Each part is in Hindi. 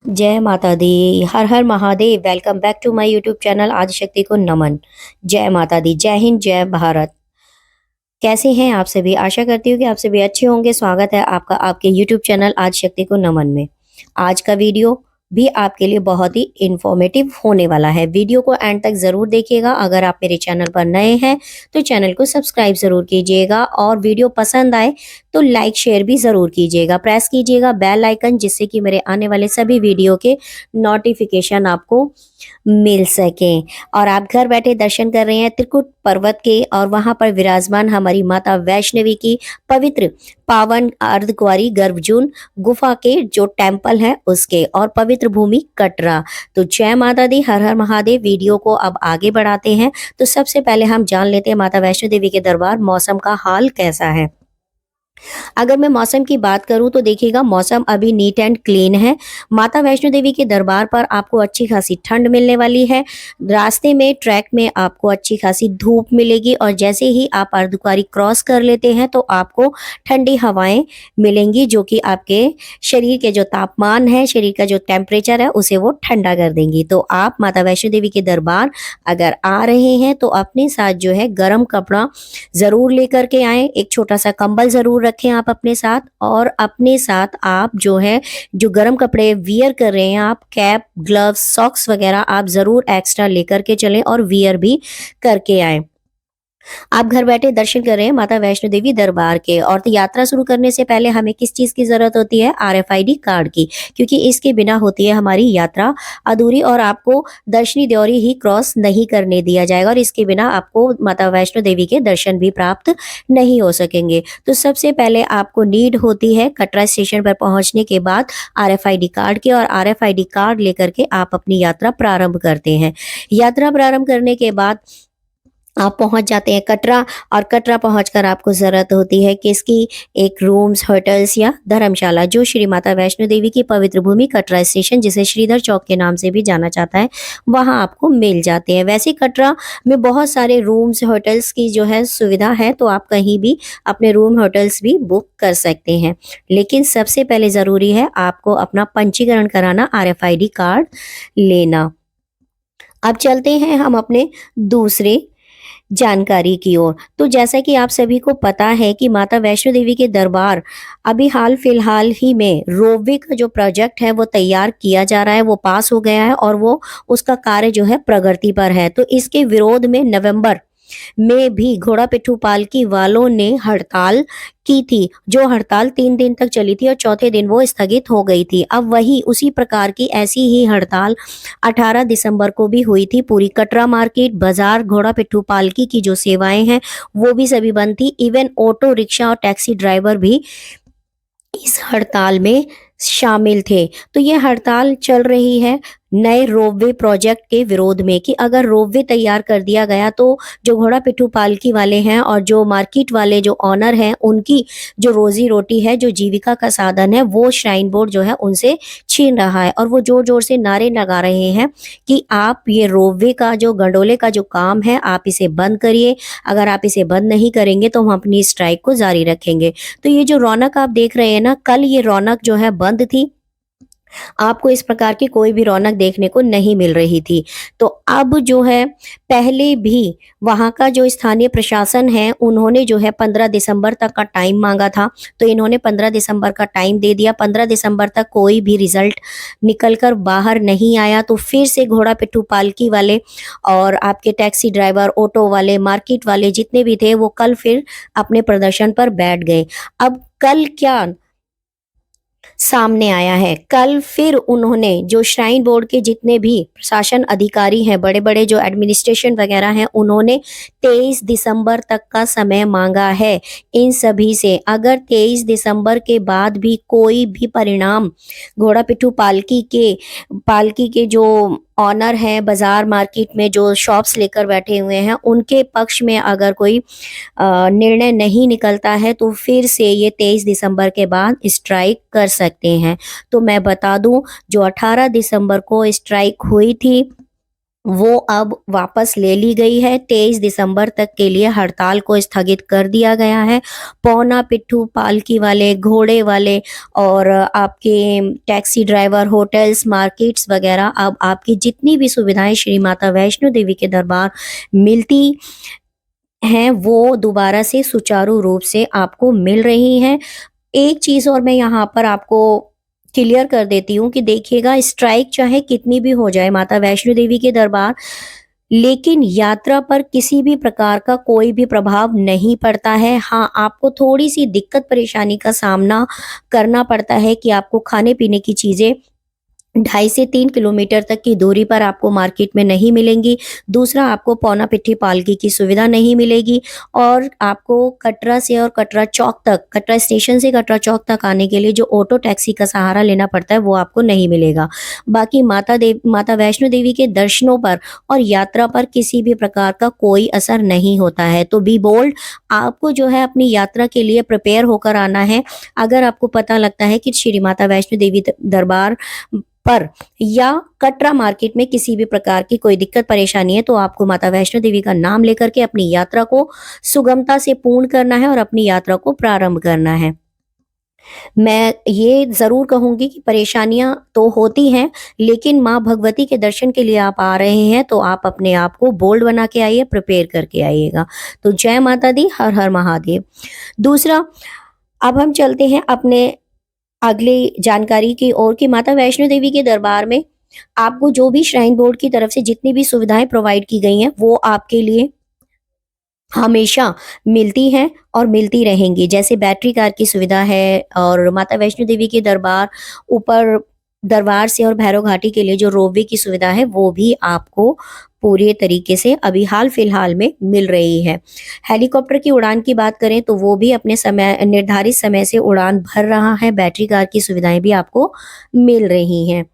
जय माता दी, हर हर Mahadev. Welcome back to my YouTube channel Adishakti को नमन। जय माता दी, जय हिंद, जय भारत। कैसे हैं आप सभी? आशा करती हूँ कि आप सभी अच्छे होंगे। स्वागत है आपका आपके यूट्यूब चैनल आदिशक्ति को नमन में। आज का वीडियो भी आपके लिए बहुत ही इंफॉर्मेटिव होने वाला है। वीडियो को एंड तक जरूर देखिएगा। अगर आप मेरे चैनल पर नए हैं तो चैनल को सब्सक्राइब जरूर कीजिएगा और वीडियो पसंद आए तो लाइक शेयर भी जरूर कीजिएगा। प्रेस कीजिएगा बेल आइकन, जिससे कि मेरे आने वाले सभी वीडियो के नोटिफिकेशन आपको मिल सके। और आप घर बैठे दर्शन कर रहे हैं त्रिकुट पर्वत के, और वहां पर विराजमान हमारी माता वैष्णवी की पवित्र पावन अर्धकुंवारी गर्भजून गुफा के जो टेम्पल है उसके, और पवित्र भूमि कटरा। तो जय माता दी, हर हर महादेव। वीडियो को अब आगे बढ़ाते हैं। तो सबसे पहले हम जान लेते हैं माता वैष्णो देवी के दरबार मौसम का हाल कैसा है। अगर मैं मौसम की बात करूं तो देखिएगा, मौसम अभी नीट एंड क्लीन है। माता वैष्णो देवी के दरबार पर आपको अच्छी खासी ठंड मिलने वाली है। रास्ते में ट्रैक में आपको अच्छी खासी धूप मिलेगी, और जैसे ही आप अर्धकुंवारी क्रॉस कर लेते हैं तो आपको ठंडी हवाएं मिलेंगी, जो कि आपके शरीर के जो तापमान है, शरीर का जो टेम्परेचर है, उसे वो ठंडा कर देंगी। तो आप माता वैष्णो देवी के दरबार अगर आ रहे हैं तो अपने साथ जो है गर्म कपड़ा जरूर लेकर के आए। एक छोटा सा कंबल जरूर रखें आप अपने साथ, और अपने साथ आप जो है जो गर्म कपड़े वियर कर रहे हैं, आप कैप, ग्लव्स, सॉक्स वगैरह आप जरूर एक्स्ट्रा लेकर के चलें और वियर भी करके आए। आप घर बैठे दर्शन कर रहे हैं माता वैष्णो देवी दरबार के, और तो यात्रा शुरू करने से पहले हमें किस चीज की जरूरत होती है? RFID कार्ड की, क्योंकि इसके बिना होती है हमारी यात्रा अधूरी, और आपको दर्शनी द्वारी ही क्रॉस नहीं करने दिया जाएगा, और इसके बिना आपको माता वैष्णो देवी के दर्शन भी प्राप्त नहीं हो सकेंगे। तो सबसे पहले आपको नीड होती है कटरा स्टेशन पर पहुंचने के बाद RFID कार्ड की, और RFID कार्ड लेकर के आप अपनी यात्रा प्रारंभ करते हैं। यात्रा प्रारंभ करने के बाद आप पहुंच जाते हैं कटरा, और कटरा पहुंचकर आपको ज़रूरत होती है किसकी? एक रूम्स, होटल्स या धर्मशाला, जो श्री माता वैष्णो देवी की पवित्र भूमि कटरा स्टेशन, जिसे श्रीधर चौक के नाम से भी जाना जाता है, वहां आपको मिल जाते हैं। वैसे कटरा में बहुत सारे रूम्स, होटल्स की जो है सुविधा है, तो आप कहीं भी अपने रूम, होटल्स भी बुक कर सकते हैं। लेकिन सबसे पहले ज़रूरी है आपको अपना पंजीकरण कराना, RFID कार्ड लेना। अब चलते हैं हम अपने दूसरे जानकारी की ओर। तो जैसा कि आप सभी को पता है कि माता वैष्णो देवी के दरबार अभी हाल फिलहाल ही में रोपवे का जो प्रोजेक्ट है वो तैयार किया जा रहा है, वो पास हो गया है, और वो उसका कार्य जो है प्रगति पर है। तो इसके विरोध में नवंबर में भी घोड़ा पिट्ठू पालकी वालों ने हड़ताल की थी, जो हड़ताल 3 दिन तक चली थी, और चौथे दिन वो स्थगित हो गई थी। अब वही उसी प्रकार की ऐसी ही हड़ताल 18 दिसंबर को भी हुई थी। पूरी कटरा मार्केट, बाजार, घोड़ा पिट्ठू पालकी की जो सेवाएं हैं वो भी सभी बंद थी। इवन ऑटो रिक्शा और टैक्सी ड्राइवर भी इस हड़ताल में शामिल थे। तो ये हड़ताल चल रही है नए रोपवे प्रोजेक्ट के विरोध में, कि अगर रोपवे तैयार कर दिया गया तो जो घोड़ा पिट्ठू पालकी वाले हैं और जो मार्केट वाले जो ऑनर हैं, उनकी जो रोजी रोटी है, जो जीविका का साधन है, वो श्राइन बोर्ड जो है उनसे छीन रहा है। और वो जोर जोर से नारे लगा रहे हैं कि आप ये रोपवे का जो गंडोले का जो काम है, आप इसे बंद करिए। अगर आप इसे बंद नहीं करेंगे तो हम अपनी स्ट्राइक को जारी रखेंगे। तो ये जो रौनक आप देख रहे हैं ना, कल ये रौनक जो है बंद थी, आपको इस प्रकार की कोई भी रौनक देखने को नहीं मिल रही थी। तो अब जो है, पहले भी वहाँ का जो स्थानीय प्रशासन है, उन्होंने जो है 15 दिसंबर तक का टाइम मांगा था, तो इन्होंने 15 दिसंबर का टाइम दे दिया। 15 दिसंबर तक कोई भी रिजल्ट निकल कर बाहर नहीं आया। तो फिर से घोड़ा पिट्ठू पालकी वाले और आपके टैक्सी ड्राइवर, ऑटो वाले, मार्केट वाले जितने भी थे, वो कल फिर अपने प्रदर्शन पर बैठ गए। अब कल क्या सामने आया है? कल फिर उन्होंने जो श्राइन बोर्ड के जितने भी प्रशासन अधिकारी हैं, बड़े बड़े जो एडमिनिस्ट्रेशन वगैरह हैं, उन्होंने 23 दिसंबर तक का समय मांगा है इन सभी से। अगर 23 दिसंबर के बाद भी कोई भी परिणाम घोड़ा पिट्ठू पालकी के जो ऑनर हैं, बाजार मार्केट में जो शॉप्स लेकर बैठे हुए हैं, उनके पक्ष में अगर कोई निर्णय नहीं निकलता है, तो फिर से ये 23 दिसंबर के बाद स्ट्राइक कर सकते हैं। तो मैं बता दूं, जो 18 दिसंबर को स्ट्राइक हुई थी, वो अब वापस ले ली गई है। 23 दिसंबर तक के लिए हड़ताल को स्थगित कर दिया गया है। पौना पिट्ठू, पालकी वाले, घोड़े वाले और आपके टैक्सी ड्राइवर, होटल्स, मार्केट्स वगैरह, अब आपकी जितनी भी सुविधाएँ श्री माता वैष्णो देवी के दरबार मिलती हैं, वो दोबारा से सुचारू रूप से आपको मिल रही हैं। एक चीज़ और मैं यहाँ पर आपको क्लियर कर देती हूँ कि देखिएगा, स्ट्राइक चाहे कितनी भी हो जाए माता वैष्णो देवी के दरबार, लेकिन यात्रा पर किसी भी प्रकार का कोई भी प्रभाव नहीं पड़ता है। हाँ, आपको थोड़ी-सी दिक्कत परेशानी का सामना करना पड़ता है कि आपको खाने-पीने की चीज़ें 2.5 से 3 किलोमीटर तक की दूरी पर आपको मार्केट में नहीं मिलेंगी। दूसरा, आपको पौना पिट्ठी पालकी की सुविधा नहीं मिलेगी और आपको कटरा से और कटरा चौक तक, कटरा स्टेशन से कटरा चौक तक आने के लिए जो ऑटो टैक्सी का सहारा लेना पड़ता है, वो आपको नहीं मिलेगा। बाकी माता वैष्णो देवी के दर्शनों पर और यात्रा पर किसी भी प्रकार का कोई असर नहीं होता है। तो बी बोल्ड, आपको जो है अपनी यात्रा के लिए प्रिपेयर होकर आना है। अगर आपको पता लगता है कि श्री माता वैष्णो देवी दरबार पर या कटरा मार्केट में किसी भी प्रकार की कोई दिक्कत परेशानी है, तो आपको माता वैष्णो देवी का नाम लेकर के अपनी यात्रा को सुगमता से पूर्ण करना है और अपनी यात्रा को प्रारंभ करना है। मैं ये ज़रूर कहूँगी कि परेशानियाँ तो होती हैं, लेकिन माँ भगवती के दर्शन के लिए आप आ रहे हैं, तो आप अपने आप को बोल्ड बना के आइए, प्रिपेयर करके आइएगा। तो जय माता दी, हर हर महादेव। दूसरा, अब हम चलते हैं अपने अगली जानकारी की ओर कि माता वैष्णो देवी के दरबार में आपको जो भी श्राइन बोर्ड की तरफ से जितनी भी सुविधाएँ प्रोवाइड की गई हैं, वो आपके लिए हमेशा मिलती हैं और मिलती रहेंगी। जैसे बैटरी कार की सुविधा है और माता वैष्णो देवी के ऊपर दरबार से और भैरव घाटी के लिए जो रोपवे की सुविधा है, वो भी आपको पूरे तरीके से अभी हाल-फिलहाल में मिल रही है। हेलीकॉप्टर की उड़ान की बात करें तो वो भी अपने समय निर्धारित समय से उड़ान भर रहा है। बैटरी कार की सुविधाएँ भी आपको मिल रही हैं।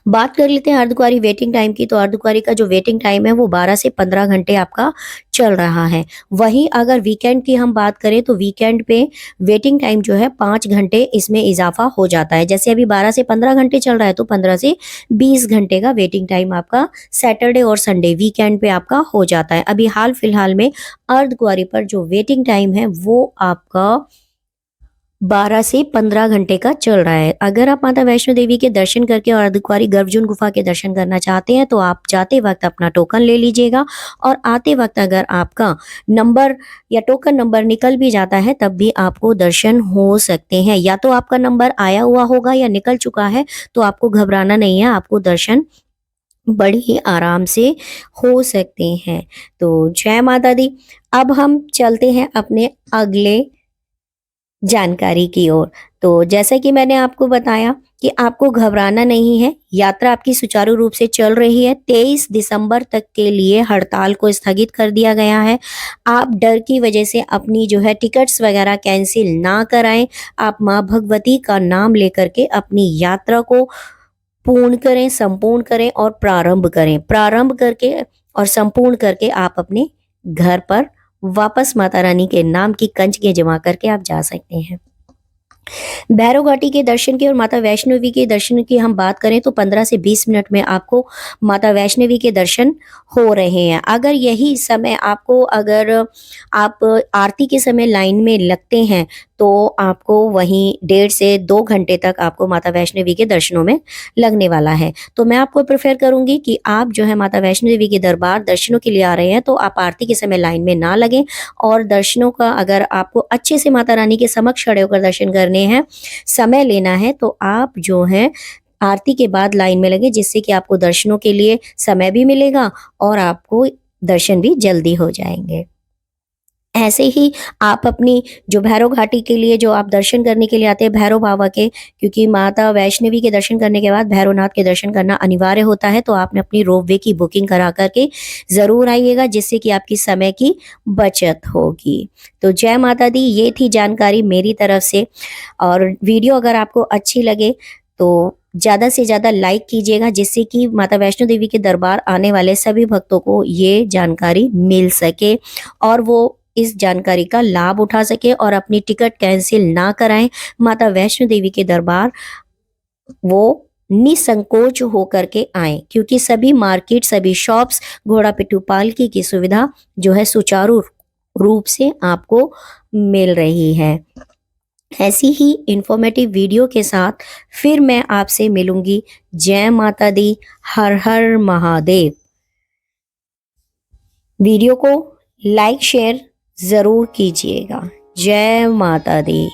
बात कर लेते हैं अर्धकुंवारी वेटिंग टाइम की, तो अर्धकुंवारी का जो वेटिंग टाइम है वो 12 से 15 घंटे आपका चल रहा है। वहीं अगर वीकेंड की हम बात करें तो वीकेंड पे वेटिंग टाइम जो है 5 घंटे इसमें इज़ाफ़ा हो जाता है। जैसे अभी 12 से 15 घंटे चल रहा है, तो 15 से 20 घंटे का वेटिंग टाइम आपका सैटरडे और संडे वीकेंड पे आपका हो जाता है। अभी हाल-फिलहाल में अर्धकुंवारी पर जो वेटिंग टाइम है वो आपका 12 से 15 घंटे का चल रहा है। अगर आप माता वैष्णो देवी के दर्शन करके और अर्धकुंवारी गर्भजून गुफा के दर्शन करना चाहते हैं, तो आप जाते वक़्त अपना टोकन ले लीजिएगा और आते वक़्त अगर आपका नंबर या टोकन नंबर निकल भी जाता है, तब भी आपको दर्शन हो सकते हैं। या तो आपका नंबर आया हुआ होगा या निकल चुका है, तो आपको घबराना नहीं है, आपको दर्शन बड़े ही आराम से हो सकते हैं। तो जय माता दी। अब हम चलते हैं अपने अगले जानकारी की ओर। तो जैसा कि मैंने आपको बताया कि आपको घबराना नहीं है, यात्रा आपकी सुचारू रूप से चल रही है। 23 दिसंबर तक के लिए हड़ताल को स्थगित कर दिया गया है। आप डर की वजह से अपनी जो है टिकट्स वगैरह कैंसल ना कराएँ। आप माँ भगवती का नाम लेकर के अपनी यात्रा को पूर्ण करें, संपूर्ण करें और प्रारंभ करें। प्रारंभ करके और संपूर्ण करके आप अपने घर पर वापस माता रानी के नाम की कंजकें जमा करके आप जा सकते हैं। भैरव घाटी के दर्शन की और माता वैष्णवी के दर्शन की हम बात करें तो 15 से 20 मिनट में आपको माता वैष्णवी के दर्शन हो रहे हैं। अगर यही समय आपको अगर आप आरती के समय लाइन में लगते हैं, तो आपको वहीं 1.5 से 2 घंटे तक आपको माता वैष्णवी के दर्शनों में लगने वाला है। तो मैं आपको प्रेफ़र करूँगी कि आप जो है माता वैष्णो देवी के दरबार दर्शनों के लिए आ रहे हैं, तो आप आरती के समय लाइन में ना लगें और दर्शनों का अगर आपको अच्छे से माता रानी के समक्ष खड़े होकर दर्शन करने हैं, समय लेना है, तो आप जो है आरती के बाद लाइन में लगें, जिससे कि आपको दर्शनों के लिए समय भी मिलेगा और आपको दर्शन भी जल्दी हो जाएँगे। ऐसे ही आप अपनी जो भैरव घाटी के लिए जो आप दर्शन करने के लिए आते हैं भैरव बाबा के, क्योंकि माता वैष्णवी के दर्शन करने के बाद भैरवनाथ के दर्शन करना अनिवार्य होता है, तो आपने अपनी रोपवे की बुकिंग करा कर के ज़रूर आइएगा, जिससे कि आपकी समय की बचत होगी। तो जय माता दी, ये थी जानकारी मेरी तरफ से और वीडियो अगर आपको अच्छी लगे तो ज़्यादा से ज़्यादा लाइक कीजिएगा, जिससे कि माता वैष्णो देवी के दरबार आने वाले सभी भक्तों को ये जानकारी मिल सके और वो इस जानकारी का लाभ उठा सके और अपनी टिकट कैंसल ना कराएँ। माता वैष्णो देवी के दरबार वो निसंकोच होकर के आएं, क्योंकि सभी मार्केट, सभी शॉप्स घोड़ा पिट्ठू पालकी की सुविधा जो है सुचारू रूप से आपको मिल रही है। ऐसी ही इंफॉर्मेटिव वीडियो के साथ फिर मैं आपसे मिलूंगी। जय माता दी, हर हर महादेव। वीडियो को लाइक शेयर ज़रूर कीजिएगा। जय माता दी।